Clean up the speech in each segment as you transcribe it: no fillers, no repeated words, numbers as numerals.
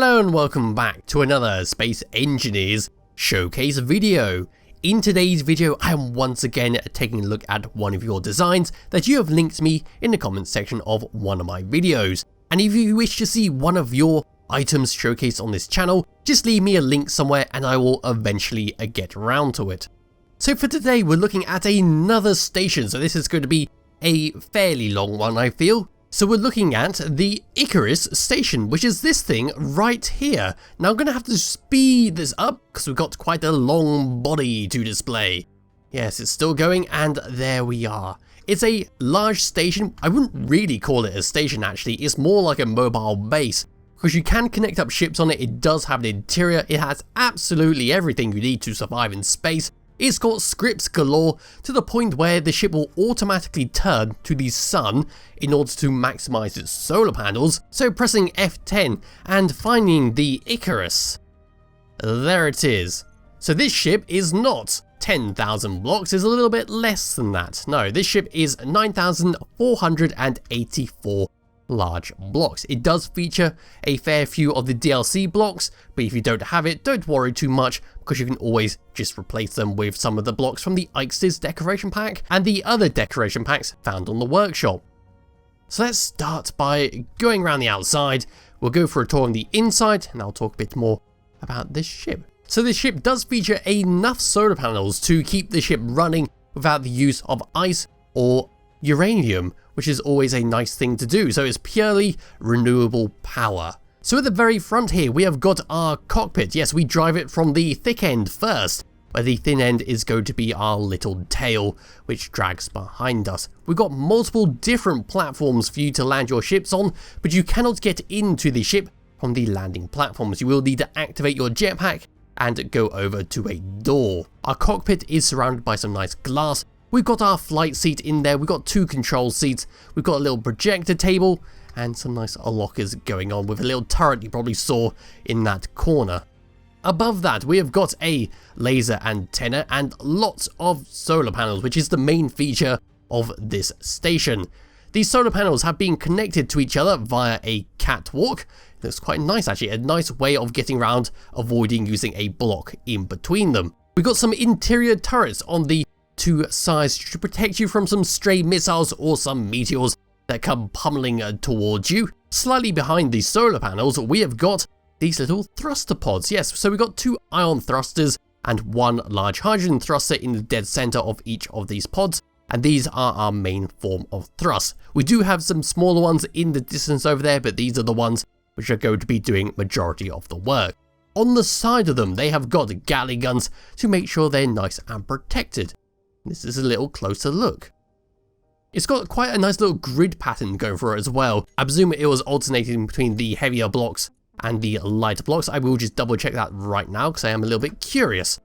Hello and welcome back to another Space Engineers showcase video. In today's video, I am once again taking a look at one of your designs that you have linked me in the comments section of one of my videos. And if you wish to see one of your items showcased on this channel, just leave me a link somewhere and I will eventually get around to it. So for today, we're looking at another station. So this is going to be a fairly long one, I feel. So we're looking at the Icarus Station, which is this thing right here. Now I'm going to have to speed this up because we've got quite a long body to display. Yes, it's still going, and there we are. It's a large station. I wouldn't really call it a station actually, it's more like a mobile base because you can connect up ships on it. It does have an interior, it has absolutely everything you need to survive in space. It's got scripts galore to the point where the ship will automatically turn to the sun in order to maximize its solar panels. So pressing F10 and finding the Icarus. There it is. So this ship is not 10,000 blocks, it's a little bit less than that. No, this ship is 9,484 large blocks. It does feature a fair few of the DLC blocks, but if you don't have it, don't worry too much because you can always just replace them with some of the blocks from the Icarus decoration pack and the other decoration packs found on the workshop. So let's start by going around the outside. We'll go for a tour on the inside and I'll talk a bit more about this ship. So this ship does feature enough solar panels to keep the ship running without the use of ice or uranium, which is always a nice thing to do. So it's purely renewable power. So at the very front here, we have got our cockpit. Yes, we drive it from the thick end first, where the thin end is going to be our little tail, which drags behind us. We've got multiple different platforms for you to land your ships on, but you cannot get into the ship from the landing platforms. You will need to activate your jetpack and go over to a door. Our cockpit is surrounded by some nice glass. We've got our flight seat in there, we've got two control seats, we've got a little projector table, and some nice lockers going on with a little turret you probably saw in that corner. Above that, we have got a laser antenna and lots of solar panels, which is the main feature of this station. These solar panels have been connected to each other via a catwalk. It looks quite nice actually, a nice way of getting around, avoiding using a block in between them. We've got some interior turrets on the two sides to protect you from some stray missiles or some meteors that come pummeling towards you. Slightly behind the solar panels, we have got these little thruster pods. Yes, so we've got two ion thrusters and one large hydrogen thruster in the dead center of each of these pods, and these are our main form of thrust. We do have some smaller ones in the distance over there, but these are the ones which are going to be doing majority of the work. On the side of them, they have got galley guns to make sure they're nice and protected. This is a little closer look. It's got quite a nice little grid pattern going for it as well. I presume it was alternating between the heavier blocks and the lighter blocks. I will just double check that right now because I am a little bit curious.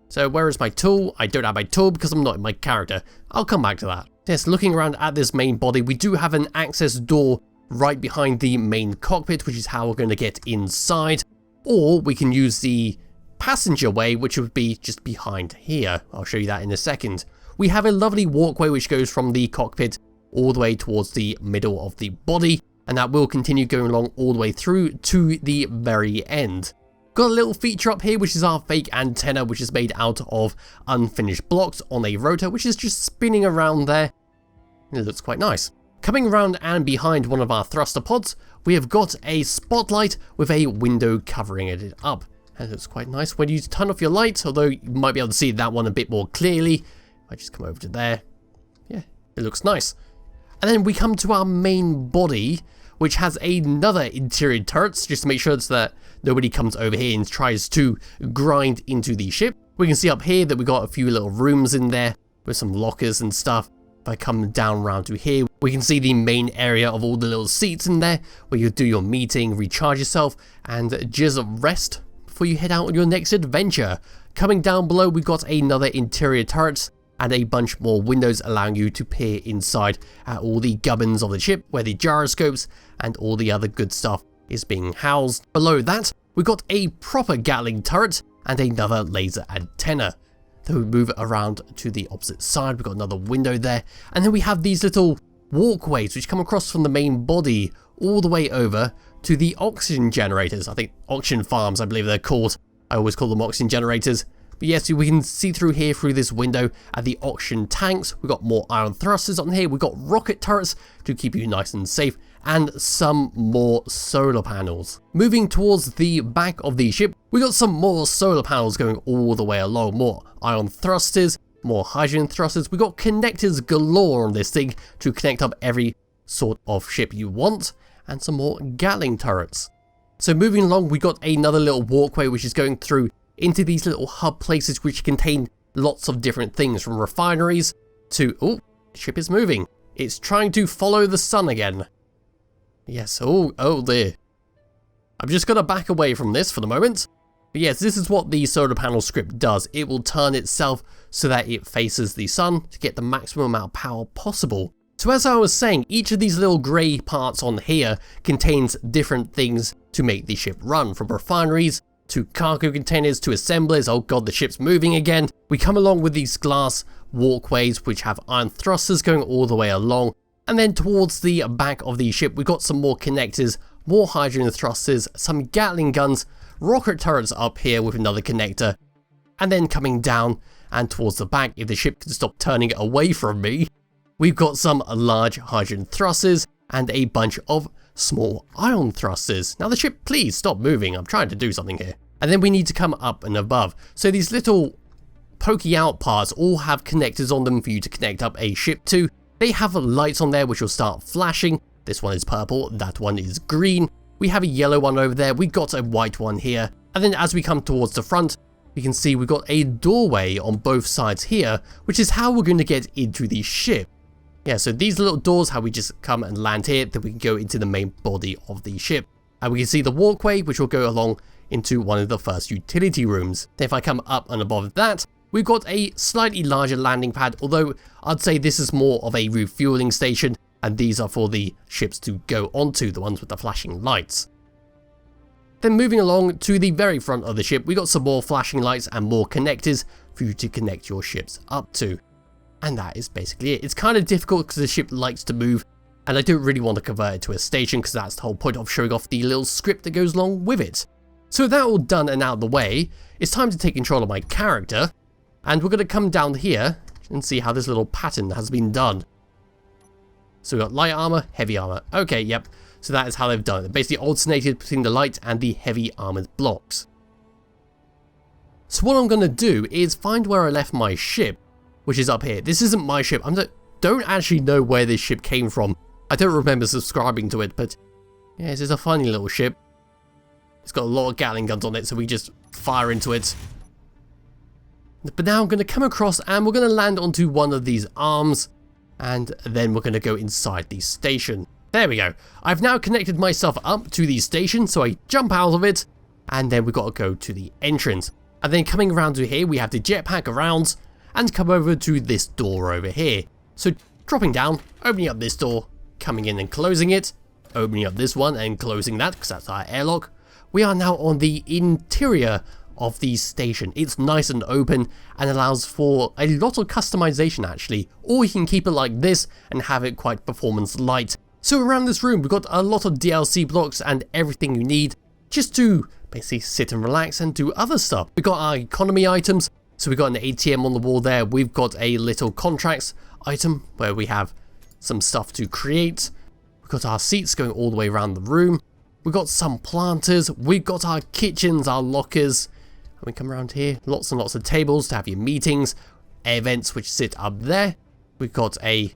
So where is my tool? I don't have my tool because I'm not in my character. I'll come back to that. Yes, looking around at this main body, we do have an access door right behind the main cockpit, which is how we're going to get inside. Or we can use the passenger way, which would be just behind here. I'll show you that in a second. We have a lovely walkway which goes from the cockpit all the way towards the middle of the body, and that will continue going along all the way through to the very end. Got a little feature up here which is our fake antenna, which is made out of unfinished blocks on a rotor, which is just spinning around there. It looks quite nice. Coming around and behind one of our thruster pods, we have got a spotlight with a window covering it up. And it looks quite nice when you turn off your lights, although you might be able to see that one a bit more clearly. I just come over to there. Yeah, it looks nice. And then we come to our main body, which has another interior turrets, just to make sure that nobody comes over here and tries to grind into the ship. We can see up here that we got a few little rooms in there with some lockers and stuff. If I come down around to here, we can see the main area of all the little seats in there where you do your meeting, recharge yourself, and just rest before you head out on your next adventure. Coming down below, we've got another interior turret and a bunch more windows allowing you to peer inside at all the gubbins of the ship where the gyroscopes and all the other good stuff is being housed. Below that, we've got a proper Gatling turret and another laser antenna. Then we move around to the opposite side, we've got another window there, and then we have these little walkways which come across from the main body all the way over to the oxygen generators. I think oxygen farms, I believe they're called. I always call them oxygen generators. But yes, we can see through here through this window at the oxygen tanks. We've got more ion thrusters on here. We've got rocket turrets to keep you nice and safe, and some more solar panels. Moving towards the back of the ship, we got some more solar panels going all the way along. More ion thrusters, more hydrogen thrusters. We got connectors galore on this thing to connect up every sort of ship you want, and some more Gatling turrets. So moving along, we got another little walkway which is going through into these little hub places which contain lots of different things, from refineries to... oh, the ship is moving. It's trying to follow the sun again. Yes, oh dear. I'm just going to back away from this for the moment. But yes, this is what the solar panel script does. It will turn itself so that it faces the sun to get the maximum amount of power possible. So as I was saying, each of these little grey parts on here contains different things to make the ship run, from refineries to cargo containers to assemblers. Oh god, the ship's moving again. We come along with these glass walkways which have iron thrusters going all the way along. And then towards the back of the ship, we've got some more connectors, more hydrogen thrusters, some Gatling guns, rocket turrets up here with another connector. And then coming down and towards the back, if the ship can stop turning away from me, we've got some large hydrogen thrusters and a bunch of small ion thrusters. Now the ship, please stop moving. I'm trying to do something here. And then we need to come up and above. So these little pokey out parts all have connectors on them for you to connect up a ship to. They have lights on there which will start flashing. This one is purple, that one is green. We have a yellow one over there, we got a white one here. And then as we come towards the front, we can see we've got a doorway on both sides here, which is how we're going to get into the ship. Yeah, so these little doors, how we just come and land here, then we can go into the main body of the ship. And we can see the walkway, which will go along into one of the first utility rooms. Then if I come up and above that, we've got a slightly larger landing pad, although I'd say this is more of a refueling station, and these are for the ships to go onto, the ones with the flashing lights. Then moving along to the very front of the ship, we got some more flashing lights and more connectors for you to connect your ships up to. And that is basically it. It's kind of difficult because the ship likes to move, and I don't really want to convert it to a station because that's the whole point of showing off the little script that goes along with it. So with that all done and out of the way, it's time to take control of my character, and we're going to come down here and see how this little pattern has been done. So we've got light armor, heavy armor. Okay, yep. So that is how they've done it. They basically alternated between the light and the heavy armored blocks. So what I'm going to do is find where I left my ship, which is up here. This isn't my ship. I don't actually know where this ship came from. I don't remember subscribing to it, but yeah, this is a funny little ship. It's got a lot of Gatling guns on it, so we just fire into it. But now I'm going to come across and we're going to land onto one of these arms, and then we're going to go inside the station. There we go. I've now connected myself up to the station, so I jump out of it, and then we've got to go to the entrance. And then coming around to here, we have to jetpack around and come over to this door over here. So dropping down, opening up this door, coming in and closing it, opening up this one and closing that because that's our airlock. We are now on the interior of the station. It's nice and open and allows for a lot of customization actually, or you can keep it like this and have it quite performance light. So around this room we've got a lot of DLC blocks and everything you need just to basically sit and relax and do other stuff. We've got our economy items, so we've got an ATM on the wall there. We've got a little contracts item where we have some stuff to create. We've got our seats going all the way around the room. We've got some planters. We've got our kitchens, our lockers. And we come around here, lots and lots of tables to have your meetings, air vents which sit up there. We've got a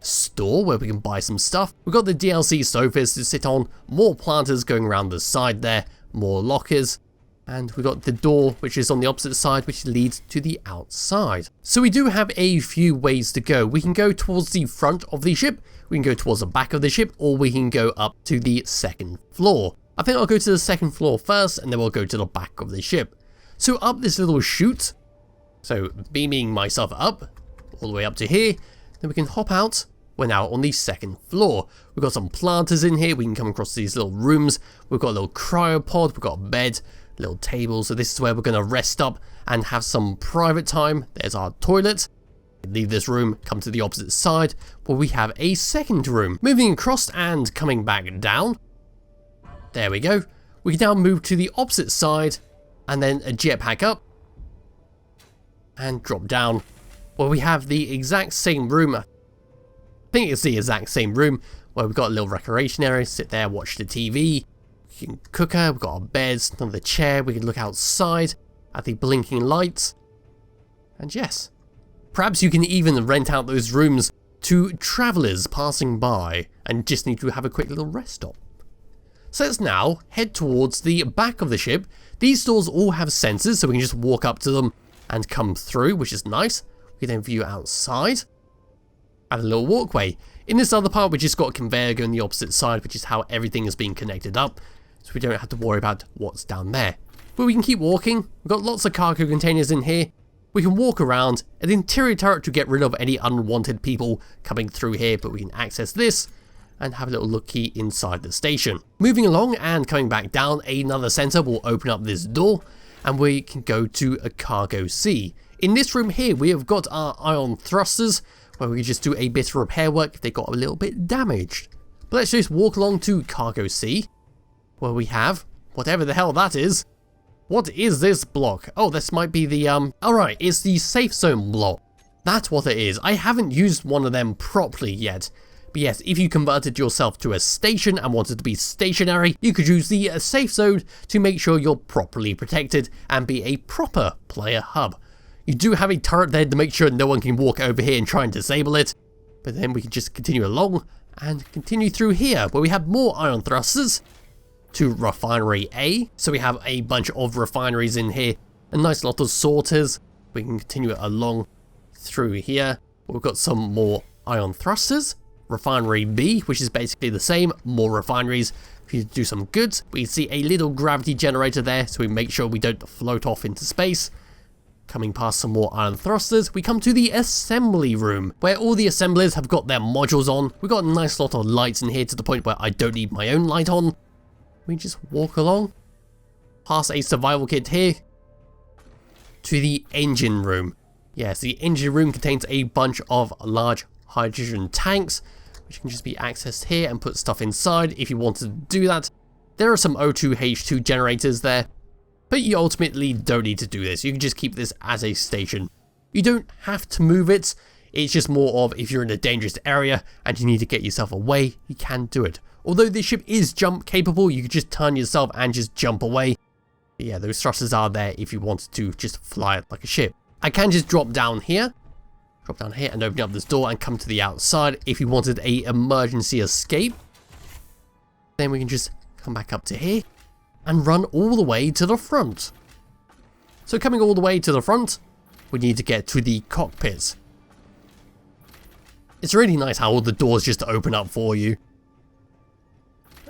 store where we can buy some stuff. We've got the DLC sofas to sit on, more planters going around the side there, more lockers. And we've got the door which is on the opposite side which leads to the outside. So we do have a few ways to go. We can go towards the front of the ship, we can go towards the back of the ship, or we can go up to the second floor. I think I'll go to the second floor first and then we'll go to the back of the ship. So up this little chute, so beaming myself up, all the way up to here, then we can hop out. We're now on the second floor. We've got some planters in here, we can come across these little rooms, we've got a little cryopod, we've got a bed, little table, so this is where we're going to rest up and have some private time. There's our toilet. Leave this room, come to the opposite side, where we have a second room. Moving across and coming back down. There we go. We can now move to the opposite side, and then a jetpack up, and drop down, where we have the exact same room. I think it's the exact same room, where we've got a little recreation area, sit there, watch the TV, we can cooker, we've got our beds, another chair, we can look outside at the blinking lights, and yes, perhaps you can even rent out those rooms to travellers passing by and just need to have a quick little rest stop. So let's now head towards the back of the ship. These doors all have sensors, so we can just walk up to them and come through, which is nice. We can then view outside. Add a little walkway. In this other part, we just got a conveyor going the opposite side, which is how everything is being connected up, so we don't have to worry about what's down there. But we can keep walking. We've got lots of cargo containers in here. We can walk around an interior turret to get rid of any unwanted people coming through here, but we can access this and have a little looky inside the station. Moving along and coming back down, another sensor will open up this door, and we can go to a cargo C. In this room here, we have got our ion thrusters, where we can just do a bit of repair work if they got a little bit damaged. But let's just walk along to cargo C, where we have whatever the hell that is. What is this block? Oh, this might be the, alright, it's the safe zone block. That's what it is. I haven't used one of them properly yet. But yes, if you converted yourself to a station and wanted to be stationary, you could use the safe zone to make sure you're properly protected and be a proper player hub. You do have a turret there to make sure no one can walk over here and try and disable it, but then we can just continue along and continue through here where we have more ion thrusters to refinery A. So we have a bunch of refineries in here, a nice lot of sorters. We can continue along through here. We've got some more ion thrusters. Refinery B, which is basically the same, more refineries for you to do some goods. We see a little gravity generator there, so we make sure we don't float off into space. Coming past some more ion thrusters, we come to the assembly room, where all the assemblers have got their modules on. We've got a nice lot of lights in here to the point where I don't need my own light on. We just walk along, past a survival kit here, to the engine room. Yes, the engine room contains a bunch of large hydrogen tanks, which can just be accessed here and put stuff inside if you wanted to do that. There are some O2H2 generators there, but you ultimately don't need to do this. You can just keep this as a station. You don't have to move it. It's just more of if you're in a dangerous area and you need to get yourself away, you can do it. Although this ship is jump capable, you could just turn yourself and just jump away. But yeah, those thrusters are there if you wanted to just fly it like a ship. I can just drop down here and open up this door and come to the outside if you wanted a emergency escape. Then we can just come back up to here and run all the way to the front. So coming all the way to the front, we need to get to the cockpit. It's really nice how all the doors just open up for you.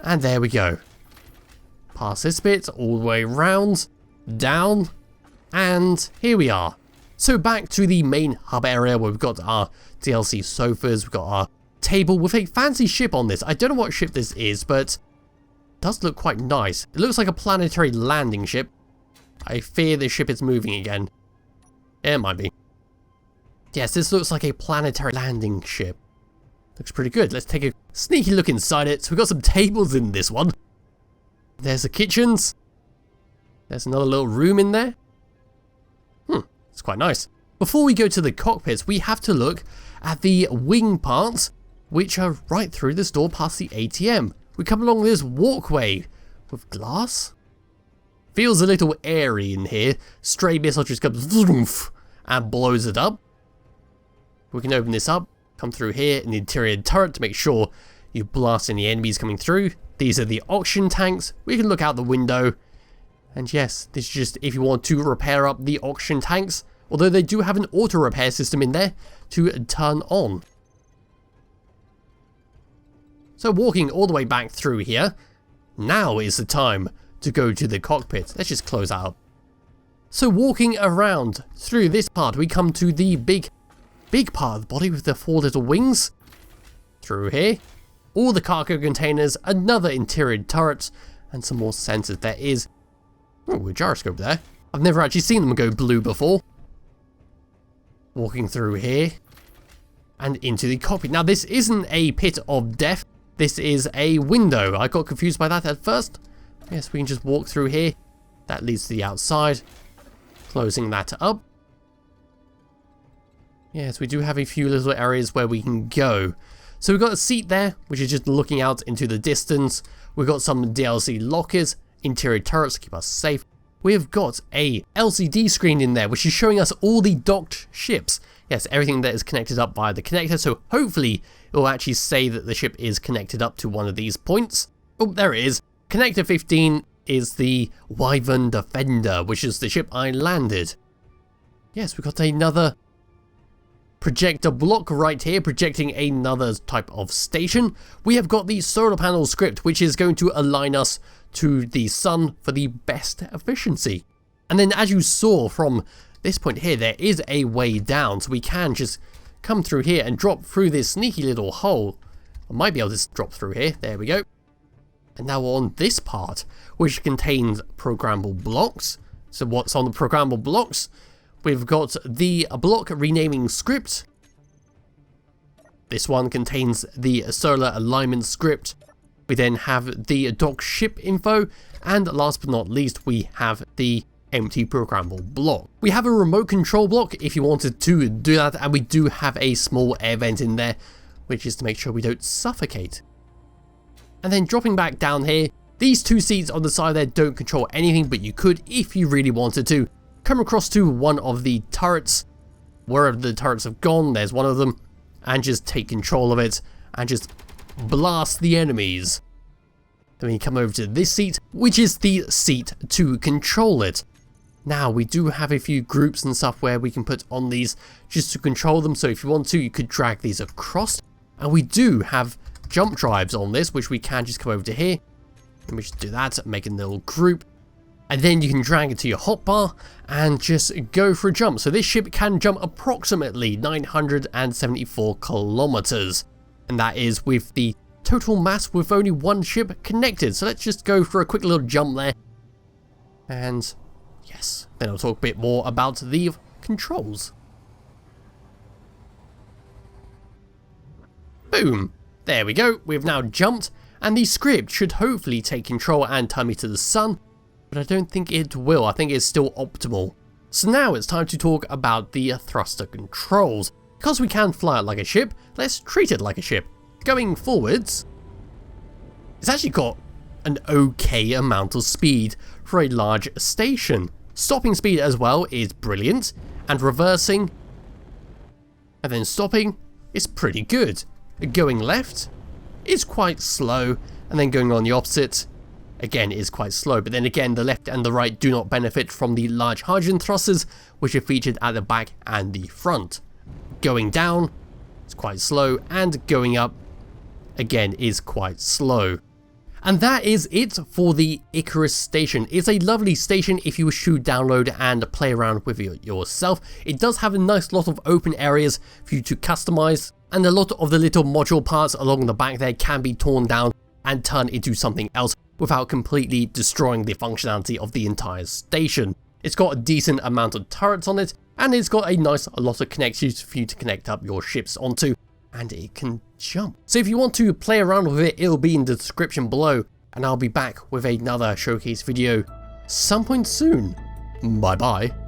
And there we go. Past this bit, all the way around, down, and here we are. So back to the main hub area where we've got our DLC sofas, we've got our table with a fancy ship on this. I don't know what ship this is, but it does look quite nice. It looks like a planetary landing ship. I fear this ship is moving again. It might be. Yes, this looks like a planetary landing ship. Looks pretty good. Let's take a sneaky look inside it. So we've got some tables in this one. There's the kitchens. There's another little room in there. It's quite nice. Before we go to the cockpits, we have to look at the wing parts, which are right through this door past the ATM. We come along this walkway with glass. Feels a little airy in here. Stray missile just comes and blows it up. We can open this up, come through here in the interior turret to make sure you blast any enemies coming through. These are the oxygen tanks. We can look out the window. And yes, this is just if you want to repair up the oxygen tanks, although they do have an auto repair system in there to turn on. So walking all the way back through here, now is the time to go to the cockpit. Let's just close that up. So walking around through this part, we come to the big part of the body with the 4 little wings. Through here, all the cargo containers, another interior turret, and some more sensors. There is a gyroscope there. I've never actually seen them go blue before. Walking through here, and into the cockpit. Now this isn't a pit of death, this is a window. I got confused by that at first. Yes, we can just walk through here. That leads to the outside. Closing that up. Yes, we do have a few little areas where we can go. So we've got a seat there, which is just looking out into the distance. We've got some DLC lockers, interior turrets to keep us safe. We've got a LCD screen in there, which is showing us all the docked ships. Yes, everything that is connected up via the connector, so hopefully it will actually say that the ship is connected up to one of these points. Oh, there it is. Connector 15 is the Wyvern Defender, which is the ship I landed. Yes, we've got another projector block right here, projecting another type of station. We have got the solar panel script, which is going to align us to the sun for the best efficiency. And then as you saw from this point here, there is a way down, so we can just come through here and drop through this sneaky little hole. I might be able to drop through here. There we go. And now on this part, which contains programmable blocks. So what's on the programmable blocks? We've got the block renaming script. This one contains the solar alignment script. We then have the dock ship info. And last but not least, we have the empty programmable block. We have a remote control block if you wanted to do that. And we do have a small air vent in there, which is to make sure we don't suffocate. And then dropping back down here, these two seats on the side there don't control anything, but you could, if you really wanted to, come across to one of the turrets, wherever the turrets have gone, there's one of them, and just take control of it, and just blast the enemies. Then we come over to this seat, which is the seat to control it. Now, we do have a few groups and stuff where we can put on these just to control them, so if you want to, you could drag these across. And we do have jump drives on this, which we can just come over to here. Let me just do that, make a little group. And then you can drag it to your hotbar and just go for a jump. So this ship can jump approximately 974 kilometers. And that is with the total mass with only one ship connected. So let's just go for a quick little jump there. And yes, then I'll talk a bit more about the controls. Boom. There we go, we've now jumped, and the script should hopefully take control and turn me to the sun, but I don't think it will. I think it's still optimal. So now it's time to talk about the thruster controls. Because we can fly it like a ship, let's treat it like a ship. Going forwards, it's actually got an okay amount of speed for a large station. Stopping speed as well is brilliant, and reversing, and then stopping is pretty good. Going left is quite slow, and then going on the opposite again is quite slow, but then again the left and the right do not benefit from the large hydrogen thrusters, which are featured at the back and the front. Going down is quite slow, and going up again is quite slow. And that is it for the Icarus Station. It's a lovely station if you wish to download and play around with it yourself. It does have a nice lot of open areas for you to customize, and a lot of the little module parts along the back there can be torn down and turned into something else without completely destroying the functionality of the entire station. It's got a decent amount of turrets on it, and it's got a nice lot of connections for you to connect up your ships onto, and it can jump. So if you want to play around with it, it'll be in the description below, and I'll be back with another showcase video some point soon. Bye bye.